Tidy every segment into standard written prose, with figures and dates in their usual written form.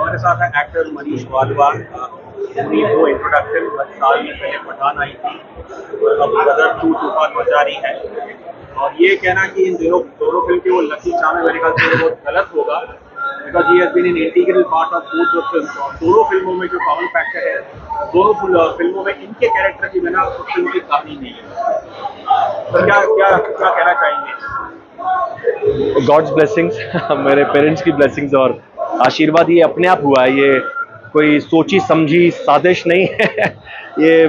हमारे साथ है एक्टर मनीष वाधवा। उन्हीं को इंट्रोडक्शन 10 साल में पहले पठान आई थी और अब गदर 2 तूफान मचा रही है। और ये कहना कि इन दोनों फिल्म के वो लकी चार्म मेरे ख्याल से बहुत गलत होगा, बिकॉज ये has been an integral part of both the film. और दोनों फिल्मों में जो कॉमन फैक्टर है, दोनों फिल्मों में इनके कैरेक्टर की बिना उस फिल्म की कहानी नहीं है। तो क्या क्या क्या कहना चाहेंगे? गॉड्स ब्लेसिंग्स मेरे पेरेंट्स की ब्लेसिंग्स और आशीर्वाद, ये अपने आप हुआ है। ये कोई सोची समझी साजिश नहीं है ये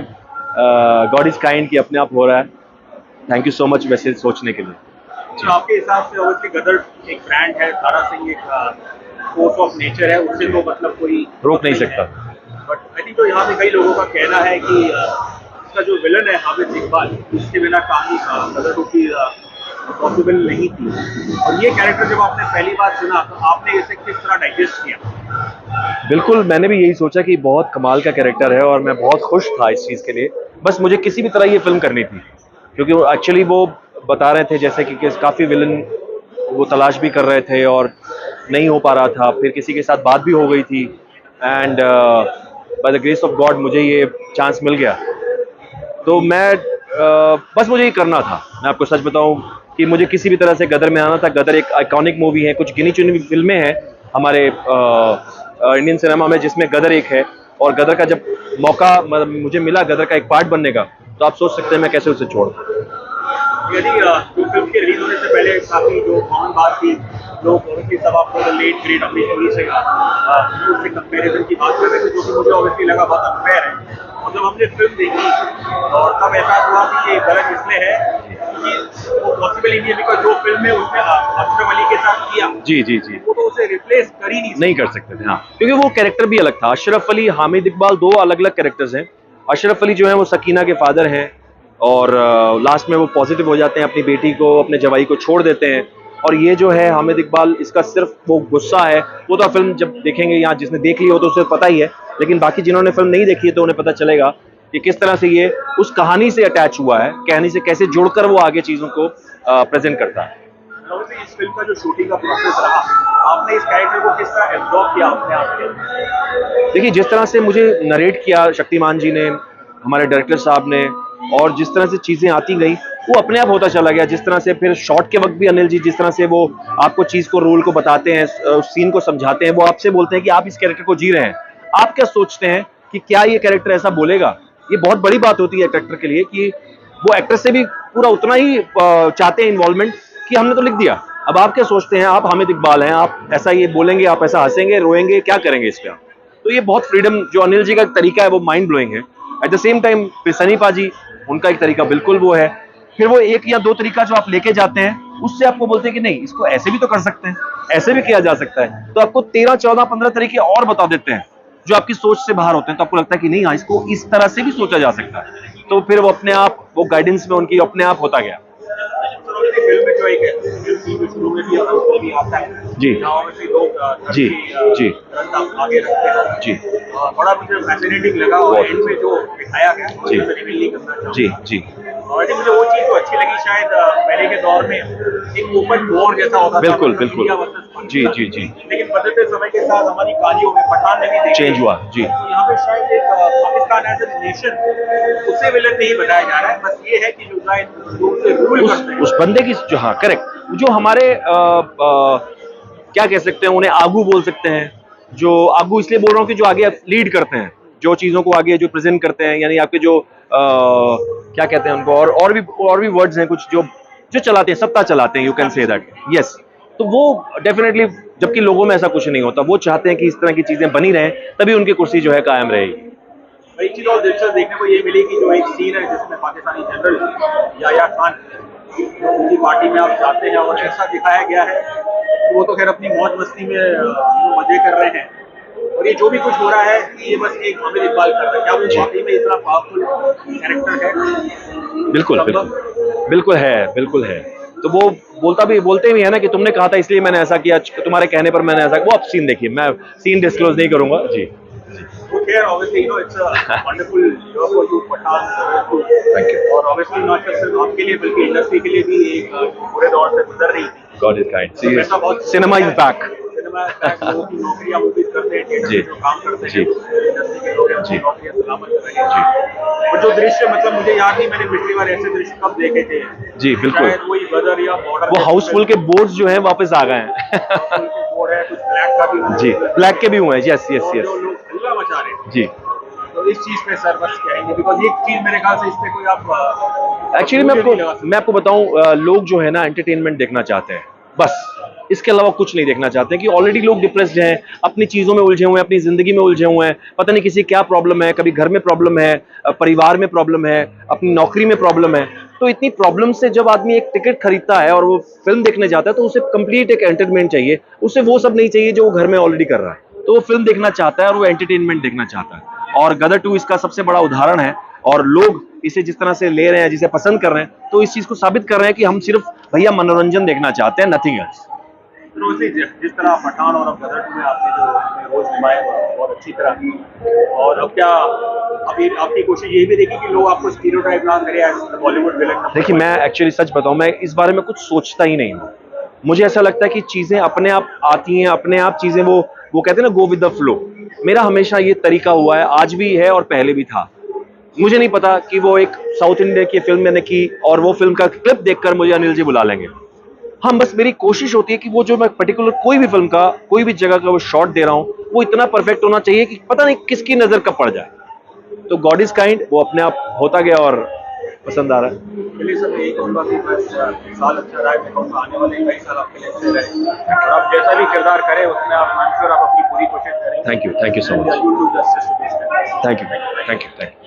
गॉड इज काइंड की अपने आप हो रहा है। थैंक यू सो मच वैसे सोचने के लिए। तो आपके हिसाब से ऑब्वियसली गदर एक ब्रांड है, तारा सिंह एक फोर्स ऑफ नेचर है, उससे तो मतलब कोई रोक नहीं सकता। बट आई थिंक तो यहाँ पे कई लोगों का कहना है कि इसका जो विलन है हामिद इकबाल, उसके बिना कहानी गदर 2 की पॉसिबल नहीं थी। और ये कैरेक्टर जब आपने पहली बार सुना तो आपने इसे किस तरह डाइजेस्ट किया? बिल्कुल, मैंने भी यही सोचा कि बहुत कमाल का कैरेक्टर है और मैं बहुत खुश था इस चीज़ के लिए। बस मुझे किसी भी तरह ये फिल्म करनी थी, क्योंकि एक्चुअली वो बता रहे थे जैसे कि काफ़ी विलन वो तलाश भी कर रहे थे और नहीं हो पा रहा था। फिर किसी के साथ बात भी हो गई थी and by the grace of God मुझे ये चांस मिल गया। तो मैं बस मुझे ये करना था। मैं आपको सच बताऊं कि मुझे किसी भी तरह से गदर में आना था। गदर एक आइकॉनिक मूवी है, कुछ गिनी चुनी फिल्में हैं हमारे इंडियन सिनेमा में जिसमें गदर एक है। और गदर का जब मौका मुझे मिला गदर का एक पार्ट बनने का, तो आप सोच सकते हैं मैं कैसे उसे छोड़। यदि जो फिल्म के रिलीज होने से पहले काफी जो कॉमन बात थी, लोग ऑब्वियसली सब आपको लेट ग्रेड अपनी स्टोरी से उससे कंपैरिजन की बात कर रहे थे, जो कि मुझे ऑब्वियसली लगा बहुत अनफेयर है। और जब हमने फिल्म देखी और तब एहसास हुआ कि ये गलत इसलिए है कि वो पॉसिबल ही नहीं है, बिकॉज जो फिल्म में उसने अशरफ अली के साथ किया जी वो तो उसे रिप्लेस कर ही नहीं कर सकते थे। हाँ, क्योंकि वो कैरेक्टर भी अलग था। अशरफ अली, हामिद इकबाल 2 अलग अलग कैरेक्टर्स हैं। अशरफ अली जो है वो सकीना के फादर हैं और लास्ट में वो पॉजिटिव हो जाते हैं, अपनी बेटी को, अपने जवाई को छोड़ देते हैं। और ये जो है हामिद इकबाल, इसका सिर्फ वो गुस्सा है। वो तो फिल्म जब देखेंगे, यहाँ जिसने देख ली हो तो उसे पता ही है, लेकिन बाकी जिन्होंने फिल्म नहीं देखी है तो उन्हें पता चलेगा कि किस तरह से ये उस कहानी से अटैच हुआ है, कहानी से कैसे जुड़कर वो आगे चीज़ों को प्रेजेंट करता है। इस फिल्म का जो शूटिंग का प्रोसेस रहा, आपने इस कैरेक्टर को किस तरह एब्जॉर्ब किया अपने आप के? देखिए, जिस तरह से मुझे नरेट किया शक्तिमान जी ने, हमारे डायरेक्टर साहब ने, और जिस तरह से चीज़ें आती गई वो अपने आप होता चला गया। जिस तरह से फिर शॉट के वक्त भी अनिल जी जिस तरह से वो आपको चीज़ को, रोल को बताते हैं, उस सीन को समझाते हैं, वो आपसे बोलते हैं कि आप इस कैरेक्टर को जी रहे हैं। आप क्या सोचते हैं कि क्या ये कैरेक्टर ऐसा बोलेगा? ये बहुत बड़ी बात होती है एक्टर के लिए कि वो एक्टर से भी पूरा उतना ही चाहते हैं इन्वॉल्वमेंट कि हमने तो लिख दिया, अब आप क्या सोचते हैं, आप हामिद इकबाल हैं, आप ऐसा ये बोलेंगे, आप ऐसा हंसेंगे, रोएंगे, क्या करेंगे इस पे आप? तो ये बहुत फ्रीडम जो अनिल जी का तरीका है वो माइंड ब्लोइंग है। एट द सेम टाइम फिर सनी पाजी, उनका एक तरीका बिल्कुल वो है। फिर वो 1 या 2 तरीका जो आप लेके जाते हैं उससे आपको बोलते हैं कि नहीं, इसको ऐसे भी तो कर सकते हैं, ऐसे भी किया जा सकता है। तो आपको 13, 14, 15 तरीके और बता देते हैं जो आपकी सोच से बाहर होते हैं। तो आपको लगता है कि नहीं, हाँ, इसको इस तरह से भी सोचा जा सकता है। तो फिर वो अपने आप, वो गाइडेंस में उनकी अपने आप होता गया। फिल्म में जो एक शुरू में भी आता है जी लोग जी जी आगे रखते हैं जी, बड़ा मुझे फैसिनेटिंग लगा। और एंड में जो दिखाया गया जी रिवील नहीं करना चाहूँगा। जी जी, और मुझे वो चीज़ तो अच्छी लगी, शायद पहले के दौर में एक ओपन डोर जैसा होता था, बिल्कुल बिल्कुल, जी जी जी, लेकिन बदलते समय के साथ हमारी कहानियों में पठान में भी चेंज हुआ जी। तो यहाँ पे शायद एक पाकिस्तान एज ए नेशन उसे विलन नहीं बनाया जा रहा है, बस ये है कि जो रूल करते हैं उस बंदे की जो, हाँ करेक्ट, जो हमारे क्या कह सकते हैं, उन्हें आगू बोल सकते हैं। जो आगू इसलिए बोल रहा हूँ कि जो आगे लीड करते हैं, जो चीज़ों को आगे जो प्रेजेंट करते हैं, यानी आपके जो क्या कहते हैं उनको, और भी वर्ड्स हैं कुछ जो चलाते हैं, सत्ता चलाते हैं, you can say that, yes. तो वो डेफिनेटली, जबकि लोगों में ऐसा कुछ नहीं होता, वो चाहते हैं कि इस तरह की चीज़ें बनी रहें, तभी उनकी कुर्सी जो है कायम रहेगी। एक चीज और दिलचस्प देखने को ये मिली कि जो एक सीन है जिसमें पाकिस्तानी जनरल याया खान उनकी पार्टी में आप जाते हैं और ऐसा दिखाया गया है कि वो तो खैर अपनी मौज मस्ती में मजे कर रहे हैं, और ये जो भी कुछ हो रहा है ये बस एक हामिद इकबाल कर रहा है। क्या वो वाकई में इतना पावरफुल कैरेक्टर है? बिल्कुल बिल्कुल है। तो वो बोलते भी है ना कि तुमने कहा था इसलिए मैंने ऐसा किया, तुम्हारे कहने पर मैंने ऐसा। वो आप सीन देखिए, मैं सीन डिस्क्लोज नहीं करूंगा जी। Okay, obviously, it's a wonderful year for you, Pathaan. Thank you. और obviously not just सिर्फ आपके लिए बल्कि इंडस्ट्री के लिए भी एक बुरे दौर से गुजर रही थी। God is kind. तो See, cinema is back. लोगों की नौकरियां वो भी करते हैं, थिएटर जी। में जो काम करते जी। हैं, इंडस्ट्री के लोग हैं, जी। उनकी नौकरियां सलामत रहेंगी। और जो दृश्य मतलब मुझे याद नहीं मैंने पिछली बार ऐसे दृश्य कब देखे थे। जी, बिल्कुल। शायद वही गदर या बॉर्डर वो हाउसफुल के बोर्ड्स जो हैं वापस आ गए हैं। बोर्ड है, कुछ ब्लैक का भी जी, ब्लैक के भी हुए हैं। यस, यस, और यस। जो लोग हल्ला मचा रहे हैं। जी। तो इस चीज पे सर बस कहेंगे बिकॉज एक चीज मेरे ख्याल से इस पे कोई आप एक्चुअली मैं आपको बताऊं, लोग जो है ना एंटरटेनमेंट देखना चाहते हैं बस, इसके अलावा कुछ नहीं देखना चाहते कि ऑलरेडी लोग डिप्रेस्ड हैं, अपनी चीज़ों में उलझे हुए हैं, अपनी ज़िंदगी में उलझे हुए हैं, पता नहीं किसी क्या प्रॉब्लम है, कभी घर में प्रॉब्लम है, परिवार में प्रॉब्लम है, अपनी नौकरी में प्रॉब्लम है। तो इतनी प्रॉब्लम से जब आदमी एक टिकट खरीदता है और वो फिल्म देखने जाता है तो उसे कंप्लीट एक एंटरटेनमेंट चाहिए, उसे वो सब नहीं चाहिए जो वो घर में ऑलरेडी कर रहा है। तो वो फिल्म देखना चाहता है और वो एंटरटेनमेंट देखना चाहता है, और गदर 2 इसका सबसे बड़ा उदाहरण है। और लोग इसे जिस तरह से ले रहे हैं, जिसे पसंद कर रहे हैं, तो इस चीज को साबित कर रहे हैं कि हम सिर्फ भैया मनोरंजन देखना चाहते हैं, नथिंग एल्स। जिस तरह पठान और अब गदर 2 में आपने जो अपने रोल निभाए बहुत अच्छी तरह, और अब क्या अभी आपकी कोशिश यही भी देखी कि लोग आपको स्टीरियोटाइप ना करें एज बॉलीवुड विलेन? देखिए, मैं एक्चुअली सच बताऊं, मैं इस बारे में कुछ सोचता ही नहीं हूं। मुझे ऐसा लगता है कि चीजें अपने आप आती हैं, अपने आप चीजें वो कहते हैं ना, गो विद द फ्लो। मेरा हमेशा ये तरीका हुआ है, आज भी है और पहले भी था। मुझे नहीं पता कि वो एक साउथ इंडिया की फिल्म मैंने की और वो फिल्म का क्लिप देखकर मुझे अनिल जी बुला लेंगे। हाँ, बस मेरी कोशिश होती है कि वो जो मैं पर्टिकुलर कोई भी फिल्म का, कोई भी जगह का वो शॉट दे रहा हूँ, वो इतना परफेक्ट होना चाहिए कि पता नहीं किसकी नजर कब पड़ जाए। तो गॉड इज काइंड, वो अपने आप होता गया और पसंद आ रहा है। चलिए सर, मैं यही कहूँगा कि बस साल अच्छा रहा है। मैं कहूँगा आने वाले कई साल आपके लिए अच्छे रहे और आप जैसा भी किरदार करें उसमें आप आई एम श्योर आप अपनी पूरी कोशिश करें। Thank you so much. And you will do justice to this. Thank you.